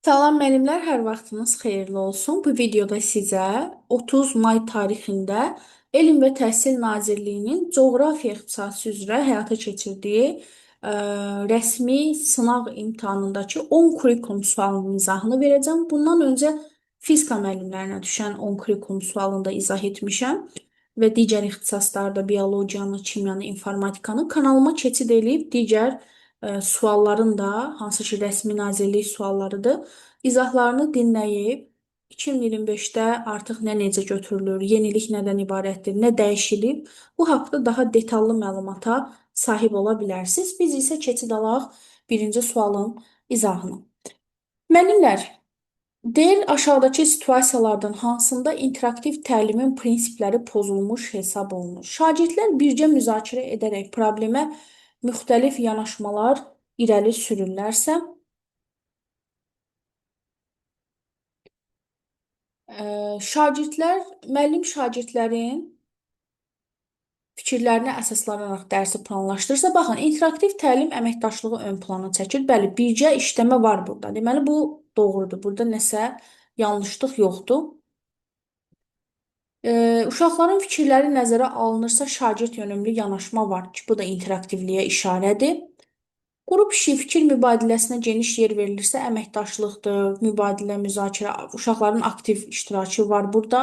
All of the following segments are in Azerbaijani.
Salam müəllimlər, hər vaxtınız xeyirli olsun. Bu videoda sizə 30 may tarixində Elm və Təhsil Nazirliyinin coğrafiya ixtisası üzrə həyata keçirdiyi rəsmi sınaq imtahanındakı 10 kurikulum sualının izahını verəcəm. Bundan öncə fizika müəllimlərinə düşən 10 kurikulum sualını da izah etmişəm və digər ixtisaslarda biologiyanı, kimyanı, informatikanı kanalıma keçid edib digər sualların da, hansı ki, rəsmi nazirlik suallarıdır, izahlarını dinləyib 2025-də artıq nə necə götürülür, yenilik nədən ibarətdir, nə dəyişilib, bu haqda daha detallı məlumata sahib ola bilərsiniz. Biz isə keçid alaq birinci sualın izahına. Müəllimlər, deyil aşağıdakı situasiyalardan hansında interaktiv təlimin prinsipləri pozulmuş hesab olunur? Şagirdlər birgə müzakirə edərək problemə müxtəlif yanaşmalar irəli sürürlərsə, müəllim şagirdlərin fikirlərinə əsaslanaraq dərsi planlaşdırırsa, baxın, interaktiv təlim əməkdaşlığı ön plana çəkir. Bəli, birgə işləmə var burada. Deməli, bu doğrudur. Burada nəsə yanlışlıq yoxdur. Uşaqların fikirləri nəzərə alınırsa, şagird yönümlü yanaşma var ki, bu da interaktivliyə işarədir. Qrup işi fikir mübadiləsinə geniş yer verilirsə, əməkdaşlıqdır, mübadilə, müzakirə, uşaqların aktiv iştirakı var burada,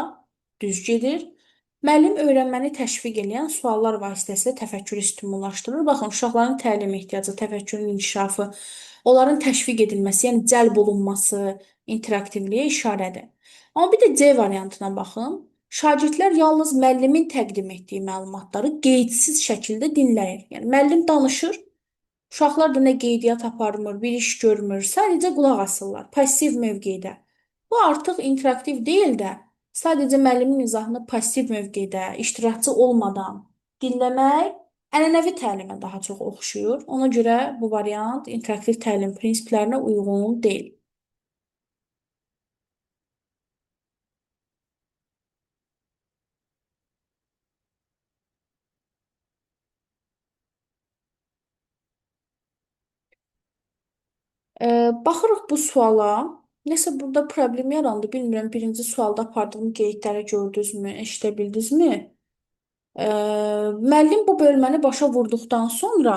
düz gedir. Müəllim öyrənməni təşviq edən suallar vasitəsilə təfəkkürü stimullaşdırır. Baxın, uşaqların təlim ehtiyacı, təfəkkürün inkişafı, onların təşviq edilməsi, yəni cəlb olunması interaktivliyə işarədir. Amma bir də C variantına baxın. Şagirdlər yalnız müəllimin təqdim etdiyi məlumatları qeydsiz şəkildə dinləyir. Yəni müəllim danışır, uşaqlar da nə qeydiyyat aparmır, bir iş görmür, sadəcə qulaq asırlar, passiv mövqedə. Bu artıq interaktiv deyil də, sadəcə müəllimin izahını passiv mövqedə, iştirakçı olmadan dinləmək ənənəvi təlimə daha çox oxşuyur. Ona görə bu variant interaktiv təlim prinsiplərinə uyğun deyil. Baxırıq bu suala. Nəsə burada problem yarandı. Bilmirəm, birinci sualda apardığım qeydləri gördünüzmü, eşidə bildinizmi? Müəllim bu bölməni başa vurduqdan sonra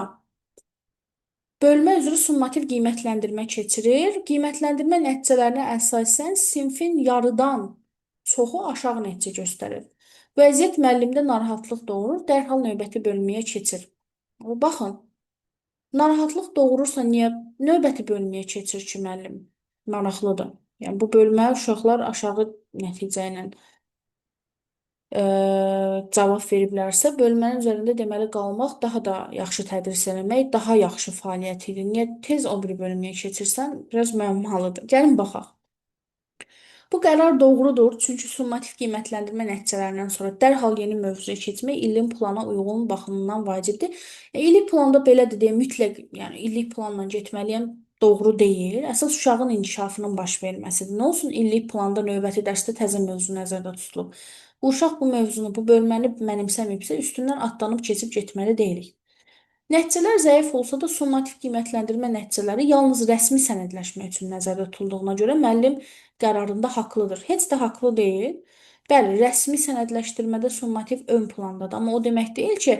bölmə üzrə summativ qiymətləndirmə keçirir. Qiymətləndirmə nəticələrinə əsasən sinfin yarıdan çoxu aşağı nəticə göstərir. Vəziyyət müəllimdə narahatlıq doğurur, dərhal növbəti bölməyə keçir. Baxın, narahatlıq doğurursa niyə növbəti bölməyə keçir ki, müəllim? Maraqlıdır. Yəni bu bölmə uşaqlar aşağı nəticə ilə cavab veriblərsə, bölmənin üzərində deməli qalmaq daha da yaxşı tədris eləmək, daha yaxşı fəaliyyət idi. Niyə tez o bir bölməyə keçirsən, biraz müəmmalıdır. Gəlin baxaq. Bu qərar doğrudur, çünki summativ qiymətləndirmə nəticələrindən sonra dərhal yeni mövzuya keçmək ilin plana uyğun baxımından vacibdir. İllik planda belədir deyə mütləq, yəni illik planla getməliyəm doğru deyil. Əsas uşağın inkişafının baş verməsidir. Nə olsun illik planda növbəti dərsdə təzə mövzu nəzərdə tutulub. Bu uşaq bu mövzunu, bu bölməni mənimsəməyibsə, üstündən atlanıb keçib getməli deyilik. Nəticələr zəif olsa da summativ qiymətləndirmə nəticələri yalnız rəsmi sənədləşmə üçün nəzərdə tutulduğuna görə müəllim qərarında haqlıdır. Heç də haqlı deyil. Bəli, rəsmi sənədləşdirmədə summativ ön plandadır, amma o demək deyil ki,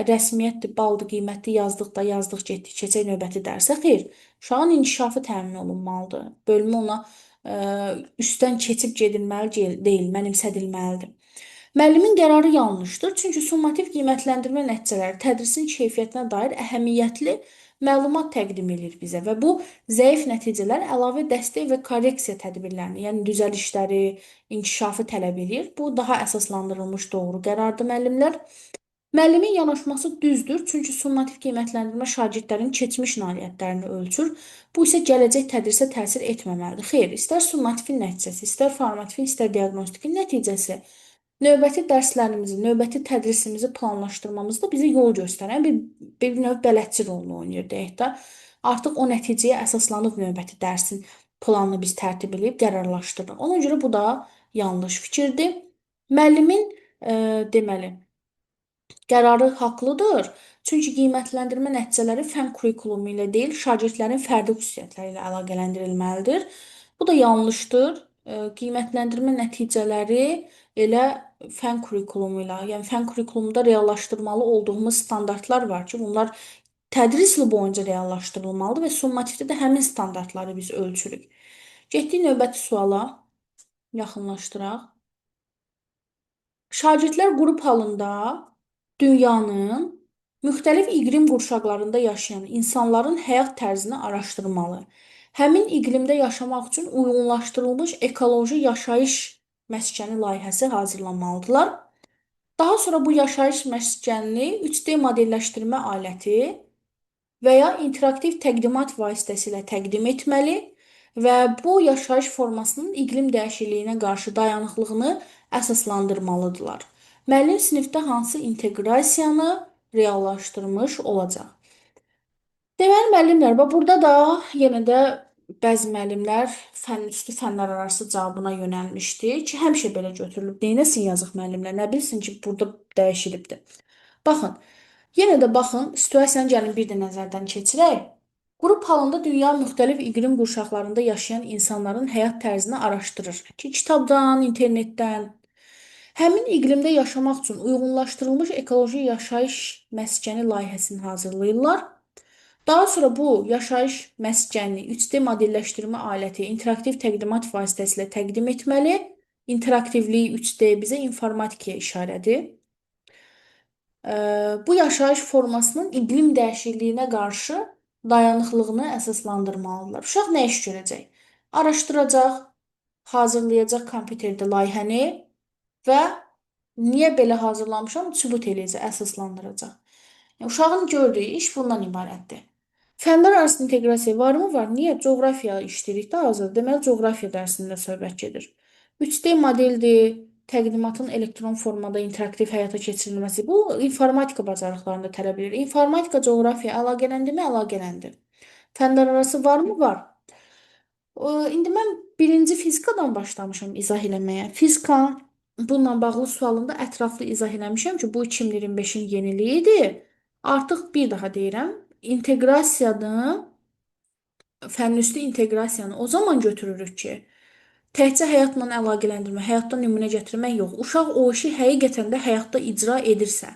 rəsmiyyətdir, baldır, qiymətli yazdıqda yazdıq, getdik, keçək növbəti dərsə. Xeyr, uşağın inkişafı təmin olunmalıdır. Bölmə ona üstdən keçib gedilməli deyil, mənimsədilməlidir. Müəllimin qərarı yanlışdır, çünki summativ qiymətləndirmə nəticələri tədrisin keyfiyyətinə dair əhəmiyyətli məlumat təqdim edir bizə və bu zəif nəticələr əlavə dəstək və korreksiya tədbirlərini, yəni düzəlişləri, inkişafı tələb edir. Bu daha əsaslandırılmış doğru qərardır müəllimlər. Müəllimin yanaşması düzdür, çünki summativ qiymətləndirmə şagirdlərin keçmiş nailiyyətlərini ölçür. Bu isə gələcək tədrisə təsir etməməlidir. Xeyr, istər summativin nəticəsi, istər formativin, istər diaqnostikin nəticəsi növbəti dərslərimizi, növbəti tədrisimizi planlaşdırmamızda bizə yol göstərən bir növ bələdçi rolunu oynayır deyək də. Artıq o nəticəyə əsaslanıb növbəti dərsin planını biz tərtib edib qərarlaşdırırıq. Ona görə bu da yanlış fikirdir. Müəllimin deməli qərarı haqlıdır. Çünki qiymətləndirmə nəticələri fən kurikulumu ilə deyil, şagirdlərin fərdi xüsusiyyətləri ilə əlaqələndirilməlidir. Bu da yanlışdır. Qiymətləndirmə nəticələri elə fən kurikulumu ilə, yəni fən kurikulumunda reallaşdırmalı olduğumuz standartlar var ki, bunlar tədris ili boyunca reallaşdırılmalıdır və summativdə də həmin standartları biz ölçürük. Getdik növbəti suala, yaxınlaşdıraq. Şagirdlər qrup halında dünyanın müxtəlif iqlim qurşaqlarında yaşayan insanların həyat tərzini araşdırmalı. Həmin iqlimdə yaşamaq üçün uyğunlaşdırılmış ekoloji yaşayış məskəni layihəsi hazırlanmalıdırlar. Daha sonra bu yaşayış məskənini 3D modelləşdirmə aləti və ya interaktiv təqdimat vasitəsilə təqdim etməli və bu yaşayış formasının iqlim dəyişikliyinə qarşı dayanıqlığını əsaslandırmalıdırlar. Müəllim sinifdə hansı inteqrasiyanı reallaşdırmış olacaq? Deməli, müəllimlər, burada da yenə də bəzi müəllimlər fənn üstü fənlər arası cavabına yönəlmişdi ki, həmişə belə götürülüb. Neynəsin yazıq müəllimlər? Nə bilsin ki, burada dəyişilibdir. Baxın, yenə də baxın, situasiyanı gəlin bir də nəzərdən keçirək. Qrup halında dünya müxtəlif iqlim qurşaqlarında yaşayan insanların həyat tərzini araşdırır ki, kitabdan, internetdən. Həmin iqlimdə yaşamaq üçün uyğunlaşdırılmış ekoloji yaşayış məskəni layihəsini hazırlayırlar. Daha sonra bu yaşayış məskənini 3D modelləşdirmə aləti interaktiv təqdimat vasitəsilə təqdim etməli. İnteraktivlik 3D bizə informatikaya işarədir. Bu yaşayış formasının iqlim dəyişikliyinə qarşı dayanıqlığını əsaslandırmalıdırlar. Uşaq nə iş görəcək? Araşdıracaq, hazırlayacaq kompüterdə layihəni və niyə belə hazırlamışam sübut eləyəcək, əsaslandıracaq. Yəni, uşağın gördüyü iş bundan ibarətdir. Fənlər arası inteqrasiya varmı? Var. Niyə? Coğrafiya işləyirik də hazır. Deməli, coğrafiya dərsində söhbət gedir. 3D modeldir, təqdimatın elektron formada interaktiv həyata keçirilməsi. Bu, informatika bacarıqlarında tələb edir. İnformatika, coğrafiya əlaqələndirmi? Əlaqələndir. Fənlər arası varmı? Var. İndi mən birinci fizikadan başlamışam izah eləməyə. Fizika bununla bağlı sualında ətraflı izah eləmişəm ki, bu 2025-in yeniliyidir. Artıq bir daha deyirəm, inteqrasiyanı, fənüstü inteqrasiyanı o zaman götürürük ki, təkcə həyatla əlaqələndirmə, həyatdan nümunə gətirmək yox. Uşaq o işi həqiqətən də həyatda icra edirsə.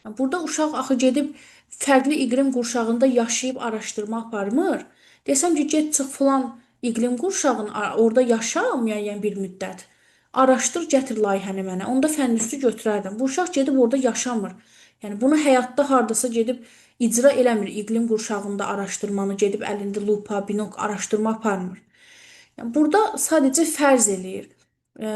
Burada uşaq axı gedib fərqli iqlim qurşağında yaşayıb araşdırma aparmır. Desəm ki, get çıx filan iqlim qurşağına, orada yaşa müəyyən bir müddət. Araşdır, gətir layihəni mənə. Onda fənüstü götürərdim. Bu uşaq gedib orada yaşamır. Yəni bunu həyatda hardasa gedib icra eləmir. İqlim qurşağında araşdırmanı gedib əlində lupa, binok araşdırma aparmır. Yəni, burada sadəcə fərz eləyir.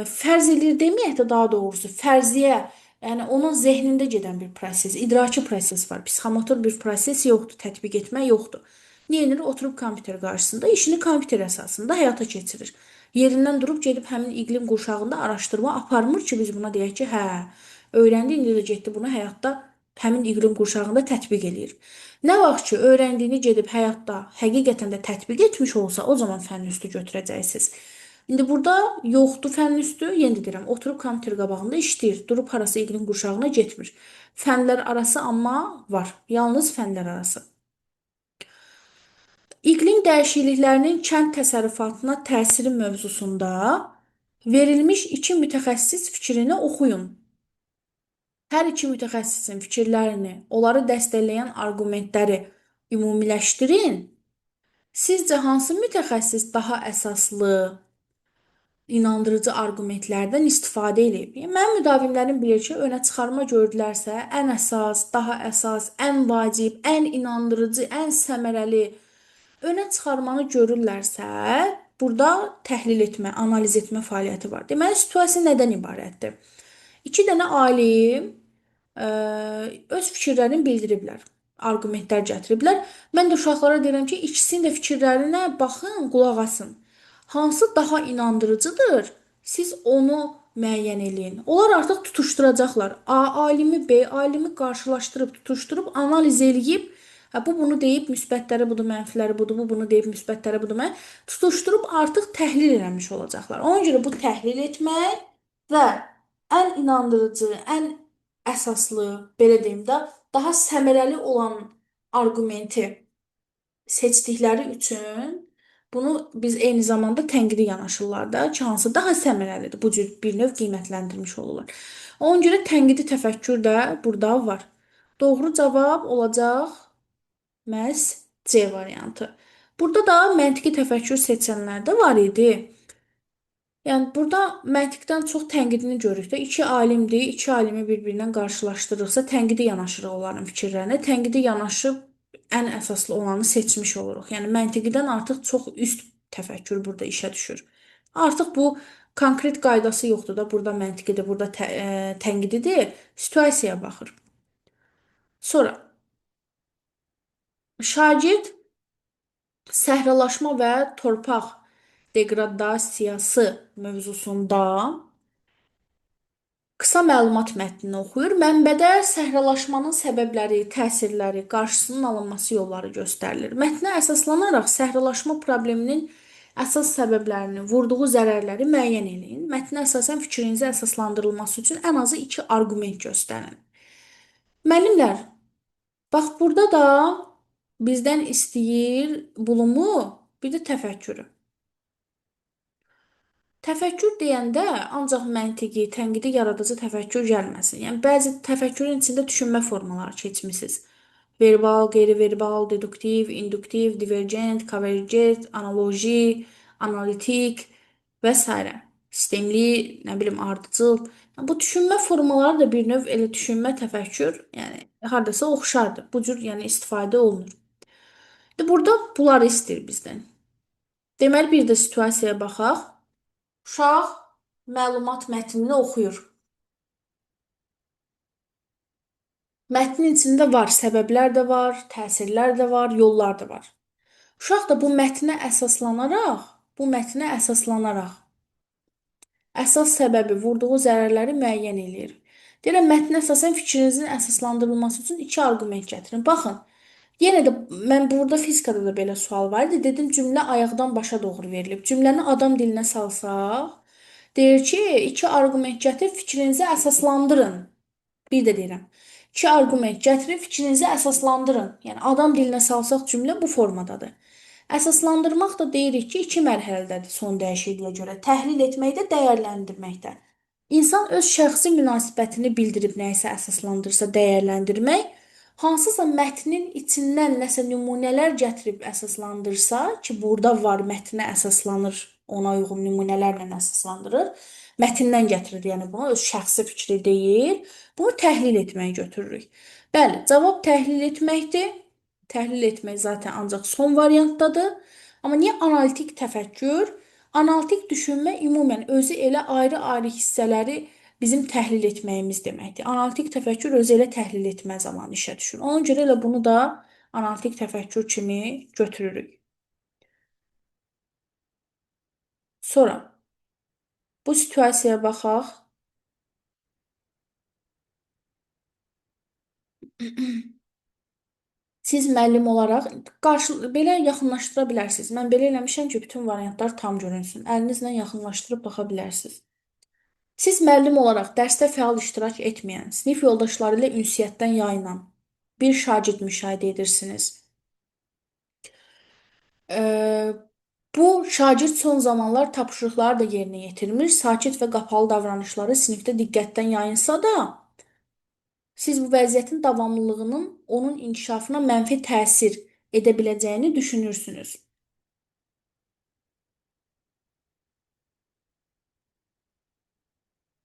Fərz eləyir deməyək də daha doğrusu fərziyyə, yəni onun zehnində gedən bir proses, idraki proses var. Psixomotor bir proses yoxdur, tətbiq etmək yoxdur. Nə edir? Oturub kompüter qarşısında işini kompüter əsasında həyata keçirir. Yerindən durub gedib həmin iqlim qurşağında araşdırma aparmır ki, biz buna deyək ki, hə, öyrəndi, indi də getdi bunu həyatda həmin iqlim qurşağında tətbiq eləyir. Nə vaxt ki, öyrəndiyini gedib həyatda həqiqətən də tətbiq etmiş olsa, o zaman fənn üstü götürəcəksiniz. İndi burada yoxdur fənn üstü, yenə deyirəm, oturub kompüter qabağında işləyir, durub harasa iqlim qurşağına getmir. Fənlər arası amma var, yalnız fənlər arası. İqlim dəyişikliklərinin kənd təsərrüfatına təsiri mövzusunda verilmiş iki mütəxəssis fikrini oxuyun. Hər iki mütəxəssisin fikirlərini, onları dəstəkləyən arqumentləri ümumiləşdirin. Sizcə hansı mütəxəssis daha əsaslı, inandırıcı arqumentlərdən istifadə edib? Mənim müdavimlərim bilir ki, önə çıxarma gördülərsə, ən əsas, daha əsas, ən vacib, ən inandırıcı, ən səmərəli önə çıxarmanı görürlərsə, burada təhlil etmə, analiz etmə fəaliyyəti var. Deməli, situasiya nədən ibarətdir? İki dənə alim öz fikirlərini bildiriblər. Arqumentlər gətiriblər. Mən də uşaqlara deyirəm ki, ikisinin də fikirlərinə baxın, qulaq asın. Hansı daha inandırıcıdır? Siz onu müəyyən eləyin. Onlar artıq tutuşturacaqlar. A alimi, B alimi qarşılaşdırıb, tutuşturub, analiz eləyib, hə, bu bunu deyib, müsbətləri budur, mənfiləri budur, bu bunu deyib, müsbətləri budur, tutuşturub artıq təhlil eləmiş olacaqlar. Ona görə bu təhlil etmək və ən inandırıcı, ən əsaslı, belə deyim də, daha səmərəli olan arqumenti seçdikləri üçün Bunu biz eyni zamanda tənqidi yanaşırlar da, ki, hansı daha səmərəlidir. Bu cür bir növ qiymətləndirmiş olurlar. Ona görə tənqidi təfəkkür də burada var. Doğru cavab olacaq məhz C variantı. Burada da məntiqi təfəkkür seçənlər də var idi. Yəni burada məntiqdən çox tənqidini görürük də. İki alimdir, iki alimi bir-birindən qarşılaşdırırıqsa tənqidi yanaşırıq onların fikirlərinə. Tənqidi yanaşıb ən əsaslı olanı seçmiş oluruq. Yəni məntiqidən artıq çox üst təfəkkür burada işə düşür. Artıq bu konkret qaydası yoxdur da. Burada məntiqidir, burada tənqididir. Situasiyaya baxır. Sonra şagird səhralaşma və torpaq deqradasiyası mövzusunda qısa məlumat mətnini oxuyur. Mənbədə səhralaşmanın səbəbləri, təsirləri, qarşısının alınması yolları göstərilir. Mətnə əsaslanaraq səhralaşma probleminin əsas səbəblərini, vurduğu zərərləri müəyyən edin. Mətnə əsasən fikrinizi əsaslandırılması üçün ən azı iki arqument göstərin. Müəllimlər, bax burada da bizdən istəyir bulumu, bir də təfəkkürü. Təfəkkür deyəndə ancaq məntiqi, tənqidi yaradıcı təfəkkür gəlməsin. Yəni bəzi təfəkkürün içində düşünmə formaları keçmisiniz. Verbal, qeyri-verbal, deduktiv, induktiv, divergent, konvergent, analoji, analitik və s. Sistemli, nə bilim, ardıcıl. Bu düşünmə formaları da bir növ elə düşünmə təfəkkür, yəni hardasa oxşardır. Bu cür yəni istifadə olunur. Burada bunları istəyir bizdən. Deməli bir də situasiyaya baxaq. Uşaq məlumat mətnini oxuyur. Mətnin içində var, səbəblər də var, təsirlər də var, yollar da var. Uşaq da bu mətnə əsaslanaraq əsas səbəbi, vurduğu zərərləri müəyyən eləyir. Deyirəm, mətnə əsasən fikrinizin əsaslandırılması üçün iki arqument gətirin. Baxın, yenə də mən burada fizikada da belə sual var idi. Dedim, cümlə ayaqdan başa doğru verilib. Cümləni adam dilinə salsaq, deyir ki, iki arqument gətir, fikrinizi əsaslandırın. Bir də deyirəm, iki arqument gətirin, fikrinizi əsaslandırın. Yəni, adam dilinə salsaq cümlə bu formadadır. Əsaslandırmaq da deyirik ki, iki mərhələdədir son dəyişikliyə görə. Təhlil etməkdə, dəyərləndirməkdə. İnsan öz şəxsi münasibətini bildirib nəyisə əsaslandırsa, dəyərləndirmək, hansısa mətnin içindən nəsə nümunələr gətirib əsaslandırsa, ki, burada var, mətnə əsaslanır, ona uyğun nümunələrlə əsaslandırır, mətndən gətirir, yəni bunu öz şəxsi fikri deyil, bunu təhlil etməyə götürürük. Bəli, cavab təhlil etməkdir. Təhlil etmək zaten ancaq son variantdadır. Amma niyə analitik təfəkkür? Analitik düşünmə ümumən özü elə ayrı-ayrı hissələri bizim təhlil etməyimiz deməkdir. Analitik təfəkkür özü elə təhlil etmə zamanı işə düşür. Ona görə elə bunu da analitik təfəkkür kimi götürürük. Sonra bu situasiyaya baxaq. Siz müəllim olaraq belə yaxınlaşdıra bilərsiniz. Mən belə eləmişəm ki, bütün variantlar tam görünsün. Əlinizlə yaxınlaşdırıb baxa bilərsiniz. Siz müəllim olaraq dərsdə fəal iştirak etməyən, sinif yoldaşları ilə ünsiyyətdən yayınan bir şagird müşahidə edirsiniz. Bu şagird son zamanlar tapşırıqları da yerinə yetirmir, sakit və qapalı davranışları sinifdə diqqətdən yayınsa da, siz bu vəziyyətin davamlılığının onun inkişafına mənfi təsir edə biləcəyini düşünürsünüz.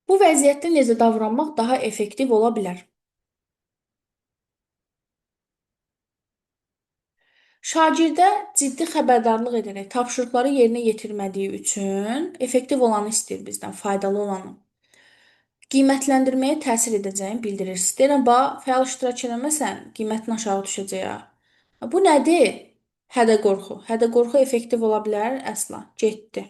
Bu vəziyyətdə necə davranmaq daha effektiv ola bilər? Şagirdə ciddi xəbərdarlıq edərək tapşırıqları yerinə yetirmədiyi üçün effektiv olanı istəyir bizdən, faydalı olanı. Qiymətləndirməyə təsir edəcəyini bildirirsiniz. Deyirəm, bax, fəal iştirak eləməsən, qiymətin aşağı düşəcək. Bu nədir? Hədə-qorxu. Hədə-qorxu effektiv ola bilər? Əsla. Getdi.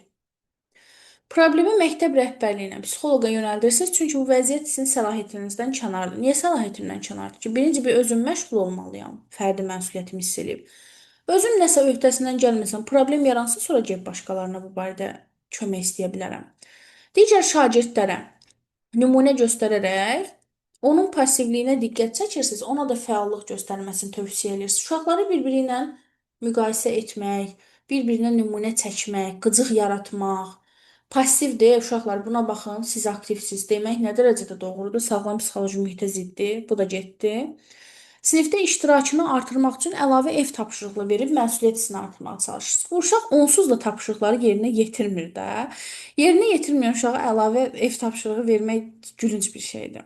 Problemi məktəb rəhbərliyinə, psixoloqa yönəldirsiniz, çünki bu vəziyyət sizin səlahiyyətinizdən kənardır. Niyə səlahiyyətimdən kənardır ki? Birinci bir özüm məşğul olmalıyam, fərdi məsuliyyətimi hiss edib. Özüm nəsə öhdəsindən gəlməsəm, problem yaransa, sonra gəlib başqalarına bu barədə kömək istəyə bilərəm. Digər şagirdlərə nümunə göstərərək onun passivliyinə diqqət çəkirsiniz, ona da fəallıq göstərməsini tövsiyə edirsiniz. Uşaqları bir-biri ilə müqayisə etmək, bir-birinə nümunə çəkmək, qıcıq yaratmaq. Passivdir, uşaqlar buna baxın, siz aktivsiz demək nə dərəcədə doğrudur? Sağlam psixoloji mühitə ziddir. Bu da getdi. Sinifdə iştirakını artırmaq üçün əlavə ev tapşırıqlı verib məsuliyyət hissini artırmağa çalışırsınız. Bu uşaq onsuz da tapşırıqları yerinə yetirmir də. Yerinə yetirməyən uşağa əlavə ev tapşırığı vermək gülünc bir şeydir.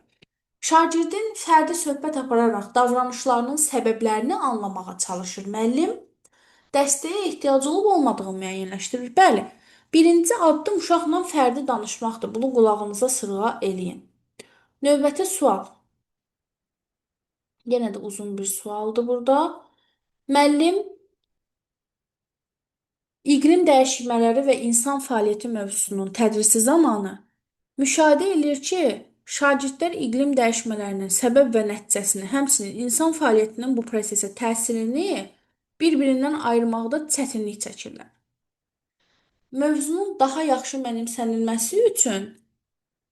Şagirdin fərdi söhbət apararaq davranışlarının səbəblərini anlamağa çalışır müəllim. Dəstəyə ehtiyacı olub-olmadığını müəyyənləşdirir. Bəli, birinci addım uşaqla fərdi danışmaqdır. Bunu qulağınıza sırğa eləyin. Növbəti sual. Yenə də uzun bir sualdır burada. Müəllim iqlim dəyişmələri və insan fəaliyyəti mövzusunun tədrisi zamanı müşahidə edir ki, şagirdlər iqlim dəyişmələrinin səbəb və nəticəsini, həmçinin insan fəaliyyətinin bu prosesə təsirini bir-birindən ayırmaqda çətinlik çəkirlər. Mövzunun daha yaxşı mənimsənilməsi üçün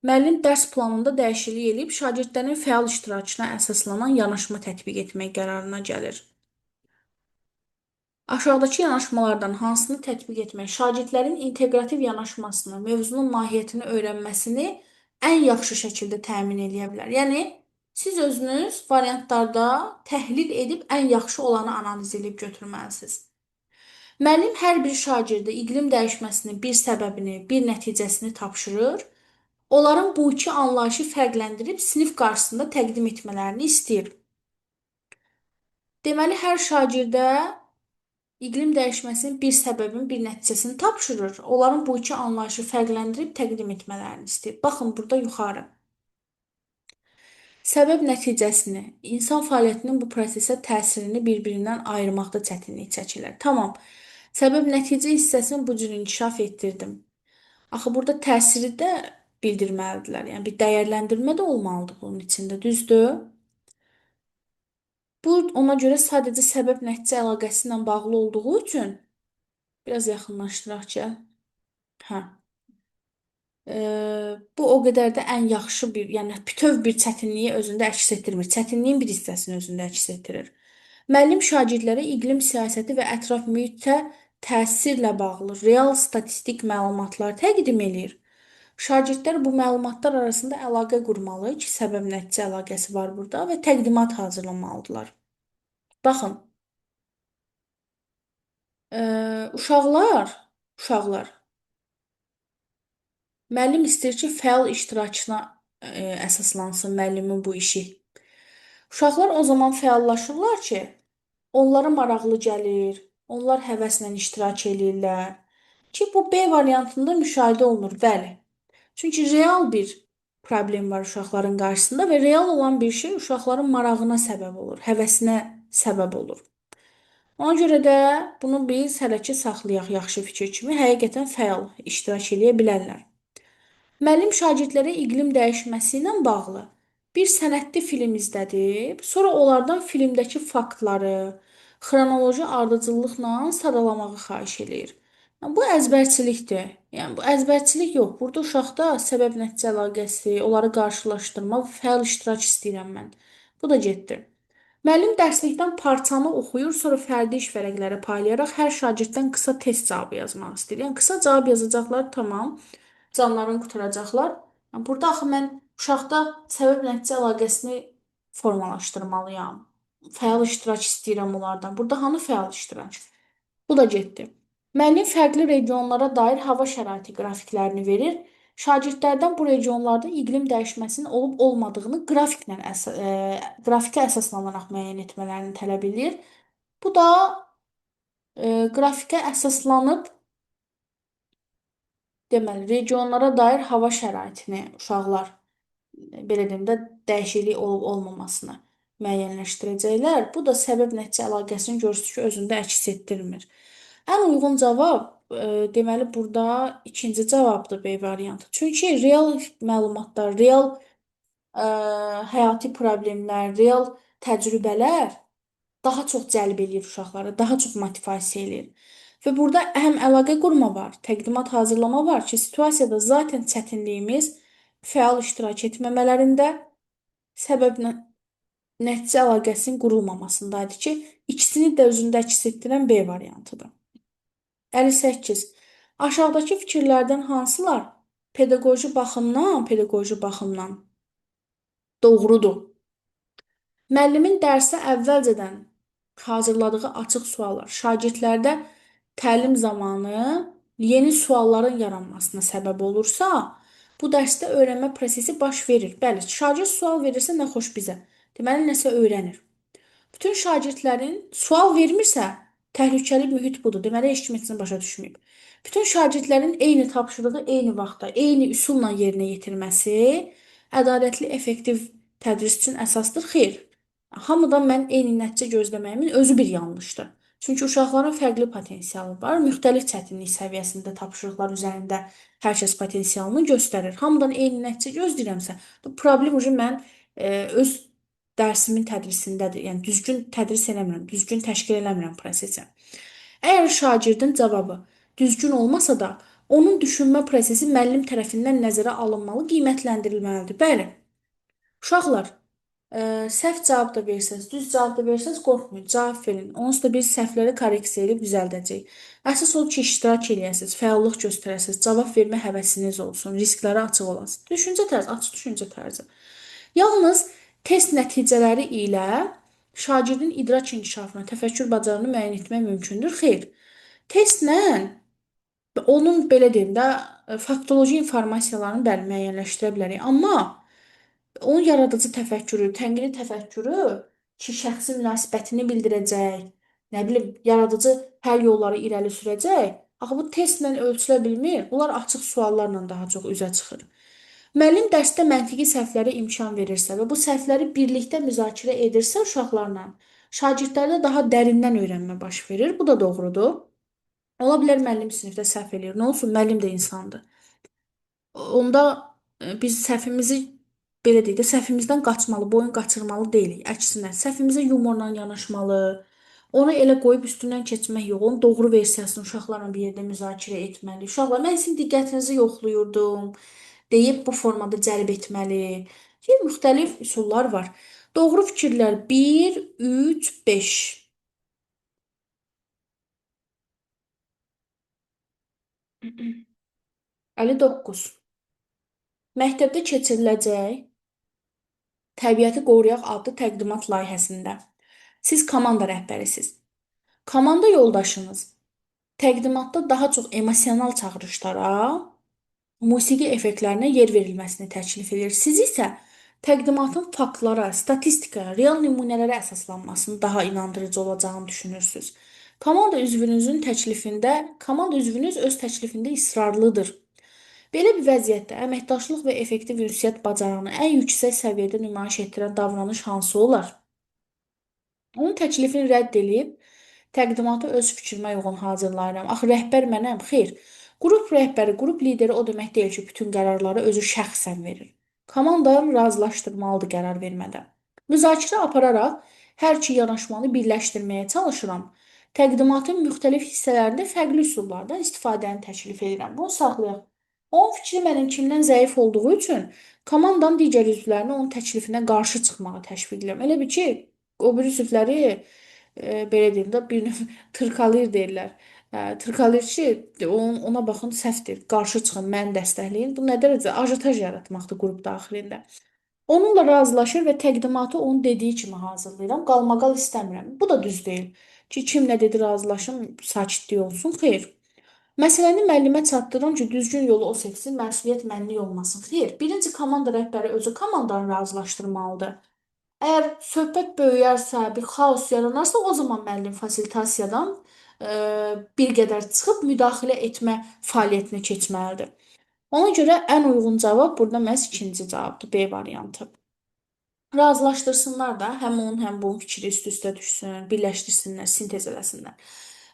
müəllim dərs planında dəyişiklik edib şagirdlərin fəal iştirakına əsaslanan yanaşma tətbiq etmək qərarına gəlir. Aşağıdakı yanaşmalardan hansını tətbiq etmək şagirdlərin inteqrativ yanaşmasını, mövzunun mahiyyətini öyrənməsini ən yaxşı şəkildə təmin edə bilər? Yəni, siz özünüz variantlarda təhlil edib ən yaxşı olanı analiz edib götürməlisiniz. Müəllim hər bir şagirdə iqlim dəyişməsinin bir səbəbini, bir nəticəsini tapşırır. Onların bu iki anlayışı fərqləndirib sinif qarşısında təqdim etmələrini istəyir. Deməli, hər şagirdə iqlim dəyişməsinin bir səbəbini, bir nəticəsini tapşırır. Onların bu iki anlayışı fərqləndirib təqdim etmələrini istəyir. Baxın, burada yuxarı. Səbəb nəticəsini, insan fəaliyyətinin bu prosesə təsirini bir-birindən ayırmaqda çətinlik çəkirlər. Tamam. Səbəb nəticə hissəsini bu cür inkişaf etdirdim. Axı burada təsiri də bildirməlidirlər. Yəni bir dəyərləndirmə də olmalıdır bunun içində, düzdür? Bu ona görə sadəcə səbəb nəticə əlaqəsi ilə bağlı olduğu üçün biraz yaxınlaşdıraq ki. Hə. Bu o qədər də ən yaxşı bir, yəni bütöv bir çətinliyi özündə əks etdirmir. Çətinliyin bir hissəsini özündə əks etdirir. Müəllim şagirdlərə iqlim siyasəti və ətraf mühitə təsirlə bağlı real statistik məlumatlar təqdim eləyir. Şagirdlər bu məlumatlar arasında əlaqə qurmalı ki, səbəb-nəticə əlaqəsi var burada və təqdimat hazırlamalıdırlar. Baxın, uşaqlar müəllim istəyir ki, fəal iştirakına əsaslansın müəllimin bu işi. Uşaqlar o zaman fəallaşırlar ki, onlara maraqlı gəlir, onlar həvəslə iştirak eləyirlər. Ki, bu B variantında müşahidə olunur, bəli. Çünki real bir problem var uşaqların qarşısında və real olan bir şey uşaqların marağına səbəb olur, həvəsinə səbəb olur. Ona görə də bunu biz hələ ki saxlayaq yaxşı fikir kimi, həqiqətən fəal iştirak eləyə bilərlər. Müəllim şagirdlərə iqlim dəyişməsi ilə bağlı bir sənədli film izlədib, sonra onlardan filmdəki faktları xronoloji ardıcıllıqla sadalamağı xahiş eləyir. Bu əzbərçilikdir. Yəni bu əzbərçilik yox. Burada uşaqda səbəb-nəticə əlaqəsi, onları qarşılaşdırma, fəal iştirak istəyirəm mən. Bu da getdi. Müəllim dərslikdən parçanı oxuyur, sonra fərdi iş vərəqləri paylayaraq hər şagirddən qısa test cavabı yazmaq istəyir. Yəni qısa cavab yazacaqlar, tamam. Canlarını qurtaracaqlar. Yəni, burada axı mən uşaqda səbəb-nəticə əlaqəsini formalaşdırmalıyam. Fəal iştirak istəyirəm onlardan. Burada hanı fəal iştirak? Bu da getdi. Müəllim fərqli regionlara dair hava şəraiti qrafiklərini verir. Şagirdlərdən bu regionlarda iqlim dəyişməsinin olub-olmadığını qrafikə əsaslanaraq müəyyən etmələrini tələb edir. Bu da qrafikə əsaslanıb deməli, regionlara dair hava şəraitini uşaqlar belə deyim də dəyişiklik olub-olmamasını müəyyənləşdirəcəklər. Bu da səbəb-nəticə əlaqəsini görürsünüz ki, özündə əks etdirmir. Ən uyğun cavab deməli burada ikinci cavabdır B variantı. Çünki real məlumatlar, real həyati problemlər, real təcrübələr daha çox cəlb eləyir uşaqları, daha çox motivasiya eləyir. Və burada həm əlaqə qurma var, təqdimat hazırlama var ki, situasiyada zaten çətinliyimiz fəal iştirak etməmələrində, səbəblə nəticə əlaqəsinin qurulmamasındaydı ki, ikisini də özündə əks etdirən B variantıdır. 58. Aşağıdakı fikirlərdən hansılar pedaqoji baxımdan doğrudur? Müəllimin dərsə əvvəlcədən hazırladığı açıq suallar şagirdlərdə təlim zamanı yeni sualların yaranmasına səbəb olursa, bu dərsdə öyrənmə prosesi baş verir. Bəli, şagird sual verirsə nə xoş bizə. Deməli nəsə öyrənir. Bütün şagirdlərin sual vermirsə, təhlükəli mühit budur. Deməli heç kim heç nə başa düşməyib. Bütün şagirdlərin eyni tapşırığı eyni vaxtda, eyni üsulla yerinə yetirməsi ədalətli, effektiv tədris üçün əsasdır. Xeyr. Hamıdan mən eyni nəticə gözləməyimin özü bir yanlışdır. Çünki uşaqların fərqli potensialı var. Müxtəlif çətinlik səviyyəsində tapşırıqlar üzərində hər kəs potensialını göstərir. Hamıdan eyni nəticə gözləyirəmsə, bu problem mən öz dərsimin tədrisindədir. Yəni düzgün tədris eləmirəm, düzgün təşkil eləmirəm prosesi. Əgər şagirdin cavabı düzgün olmasa da, onun düşünmə prosesi müəllim tərəfindən nəzərə alınmalı, qiymətləndirilməlidir. Bəli, uşaqlar, səhv cavab da versəz, düz cavab da versəz, qorxmayın, cavab verin. Onsuz da biz səhvləri korreksiya edib düzəldəcəyik. Əsas odur ki, iştirak eləyəsiniz, fəallıq göstərəsiniz, cavab vermə həvəsiniz olsun, risklərə açıq olasınız. Düşüncə tərzi, açıq düşüncə tərzi. Yalnız test nəticələri ilə şagirdin idrak inkişafına, təfəkkür bacarığını müəyyən etmək mümkündür? Xeyr. Testlə onun belə deyim də faktoloji informasiyalarını bəli müəyyənləşdirə bilərik, amma onun yaradıcı təfəkkürü, tənqidi təfəkkürü ki, şəxsi münasibətini bildirəcək, nə bilim, yaradıcı həll yolları irəli sürəcək. Axı bu testlə ölçülə bilmir. Bunlar açıq suallarla daha çox üzə çıxır. Müəllim dərsdə məntiqi səhvlərə imkan verirsə və bu səhvləri birlikdə müzakirə edirsə uşaqlarla, şagirdlərdə daha dərindən öyrənmə baş verir. Bu da doğrudur. Ola bilər müəllim sinifdə səhv eləyir. Nə olsun, müəllim də insandır. Onda biz səhvimizi belə deyək də səhvimizdən qaçmalı, boyun qaçırmalı deyilik. Əksinə, səhvimizə yumorla yanaşmalı. Onu elə qoyub üstündən keçmək yox, onun doğru versiyasını uşaqlarla bir yerdə müzakirə etməli. Uşaqlar, mən sizin diqqətinizi yoxluyurdum deyib bu formada cəlb etməli. Müxtəlif üsullar var. Doğru fikirlər 1, 3, 5. 59. Məktəbdə keçiriləcək Təbiəti Qoruyaq adlı təqdimat layihəsində siz komanda rəhbərisiz. Komanda yoldaşınız təqdimatda daha çox emosional çağırışlara, musiqi effektlərinə yer verilməsini təklif edir. Siz isə təqdimatın faktlara, statistikaya, real nümunələrə əsaslanmasını daha inandırıcı olacağını düşünürsünüz. Komanda üzvünüz öz təklifində israrlıdır. Belə bir vəziyyətdə əməkdaşlıq və effektiv ünsiyyət bacarığını ən yüksək səviyyədə nümayiş etdirən davranış hansı olar? Onun təklifini rədd edib, təqdimatı öz fikrimə uyğun hazırlayıram. Axı rəhbər mənəm? Xeyr. Qrup rəhbəri, qrup lideri o demək deyil ki, bütün qərarları özü şəxsən verir. Komandanı razılaşdırmalıdır qərar vermədə. Müzakirə apararaq hər iki yanaşmanı birləşdirməyə çalışıram. Təqdimatın müxtəlif hissələrində fərqli üsullardan istifadəni təklif edirəm. Bunu saxlayaq. Onun fikri mənimkindən zəif olduğu üçün komandanın digər üzvlərini onun təklifinə qarşı çıxmağa təşviq edirəm. Elə bil ki, o biri üzvləri belə deyim də bir növ tırkalayır deyirlər. Tırkalayır ki, ona baxın səhvdir, qarşı çıxın, məni dəstəkləyin. Bu nə dərəcə ajotaj yaratmaqdır qrup daxilində. Onunla razılaşır və təqdimatı onun dediyi kimi hazırlayıram. Qalmaqal istəmirəm. Bu da düz deyil. Ki, kim nə dedi razılaşım, sakitlik olsun. Xeyr. Məsələni müəllimə çatdırıram ki, düzgün yolu o seçsin, məsuliyyət mənlik olmasın. Xeyr, birinci komanda rəhbəri özü komandanı razılaşdırmalıdır. Əgər söhbət böyüyərsə, bir xaos yaranarsa, o zaman müəllim fasilitasiyadan bir qədər çıxıb müdaxilə etmə fəaliyyətinə keçməlidir. Ona görə ən uyğun cavab burada məhz ikinci cavabdır, B variantı. Razılaşdırsınlar da, həm onun, həm bunun fikri üst-üstə düşsün, birləşdirsinlər, sintez eləsinlər.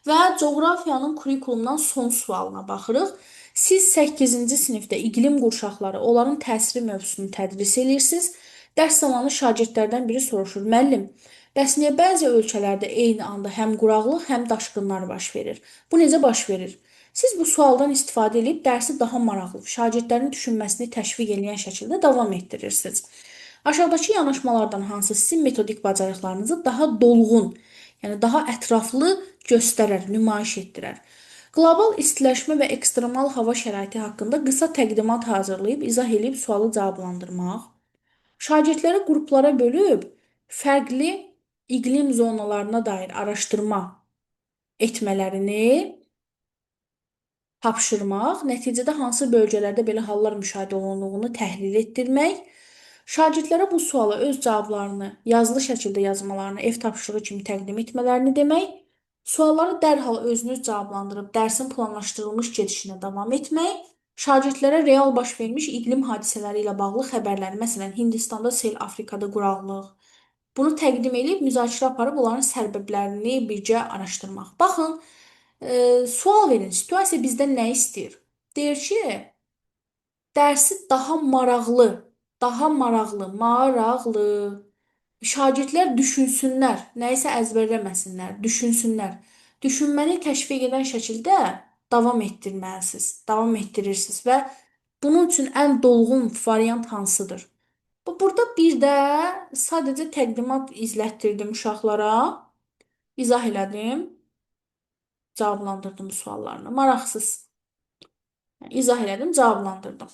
Və coğrafiyanın kurikulumdan son sualına baxırıq. Siz 8-ci sinifdə iqlim qurşaqları, onların təsiri mövzusunu tədris edirsiniz. Dərs zamanı şagirdlərdən biri soruşur: "Müəllim, bəs niyə bəzi ölkələrdə eyni anda həm quraqlıq, həm daşqınlar baş verir? Bu necə baş verir?" Siz bu sualdan istifadə edib dərsi daha maraqlı, şagirdlərin düşünməsini təşviq edən şəkildə davam etdirirsiniz. Aşağıdakı yanaşmalardan hansı sizin metodik bacarıqlarınızı daha dolğun, yəni daha ətraflı göstərər, nümayiş etdirər? Qlobal istiləşmə və ekstremal hava şəraiti haqqında qısa təqdimat hazırlayıb izah edib sualı cavablandırmaq. Şagirdləri qruplara bölüb fərqli iqlim zonalarına dair araşdırma etmələrini tapşırmaq, nəticədə hansı bölgələrdə belə hallar müşahidə olunduğunu təhlil etdirmək, şagirdlərə bu suala öz cavablarını yazılı şəkildə yazmalarını ev tapşırığı kimi təqdim etmələrini demək, sualları dərhal özünüz cavablandırıb dərsin planlaşdırılmış gedişinə davam etmək, şagirdlərə real baş vermiş iqlim hadisələri ilə bağlı xəbərləri, məsələn, Hindistanda sel, Afrikada quraqlıq, bunu təqdim edib müzakirə aparıb onların səbəblərini birgə araşdırmaq. Baxın, sual verin. Situasiya bizdən nə istəyir? Deyir ki, dərsi maraqlı. Şagirdlər düşünsünlər, nəyisə əzbərləməsinlər, düşünsünlər. Düşünməni təşviq edən şəkildə davam etdirməlisiniz, davam etdirirsiniz və bunun üçün ən dolğun variant hansıdır? Burada bir də sadəcə təqdimat izlətdirdim uşaqlara, izah elədim, cavablandırdım suallarını. Maraqsız. İzah elədim, cavablandırdım.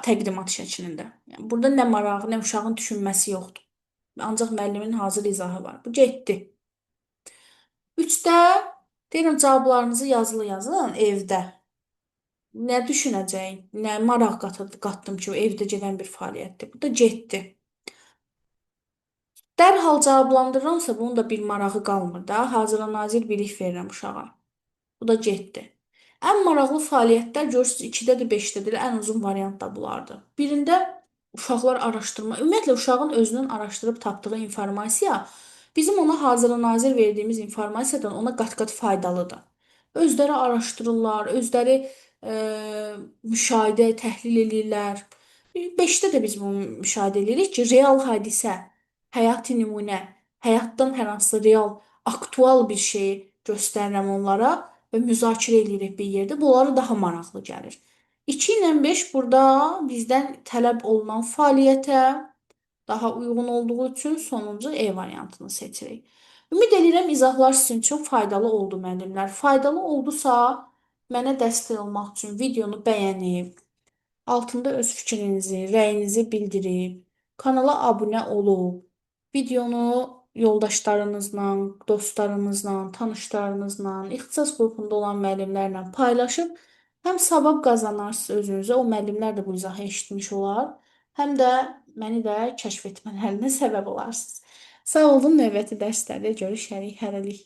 Təqdimat şəklində. Yəni, burada nə marağı, nə uşağın düşünməsi yoxdur. Ancaq müəllimin hazır izahı var. Bu getdi. 3-də deyirəm cavablarınızı yazılı yazın evdə. Nə düşünəcək, nə maraq qatdım ki, o evdə gedən bir fəaliyyətdir. Bu da getdi. Dərhal cavablandırıramsa bunun da bir marağı qalmır da. Hazıra nazir bilik verirəm uşağa. Bu da getdi. Ən maraqlı fəaliyyətlər görürsünüz 2-dədir, 5-dədir. Ən uzun variant da bulardır. Birində uşaqlar araşdırma, ümumiyyətlə uşağın özünün araşdırıb tapdığı informasiya bizim ona hazıra nazir verdiyimiz informasiyadan ona qat-qat faydalıdır. Özləri araşdırırlar, özləri müşahidə, təhlil eləyirlər. 5-də də biz bunu müşahidə edirik ki, real hadisə, həyati nümunə, həyatdan hər hansısa real, aktual bir şeyi göstərirəm onlara və müzakirə edirik bir yerdə. Bunları daha maraqlı gəlir. 2 ilə 5 burada bizdən tələb olunan fəaliyyətə daha uyğun olduğu üçün sonuncu E variantını seçirik. Ümid edirəm izahlar sizin üçün faydalı oldu müəllimlər. Faydalı oldusa, mənə dəstək olmaq üçün videonu bəyənib, altında öz fikrinizi, rəyinizi bildirib, kanala abunə olub, videonu yoldaşlarınızla, dostlarınızla, tanışlarınızla, ixtisas qrupunda olan müəllimlərlə paylaşıb, həm savab qazanarsınız özünüzə, o müəllimlər də bu izahı eşitmiş olar, həm də məni də kəşf etmələrinə səbəb olarsınız. Sağ olun, növbəti dərslərdə görüşərik, hələlik.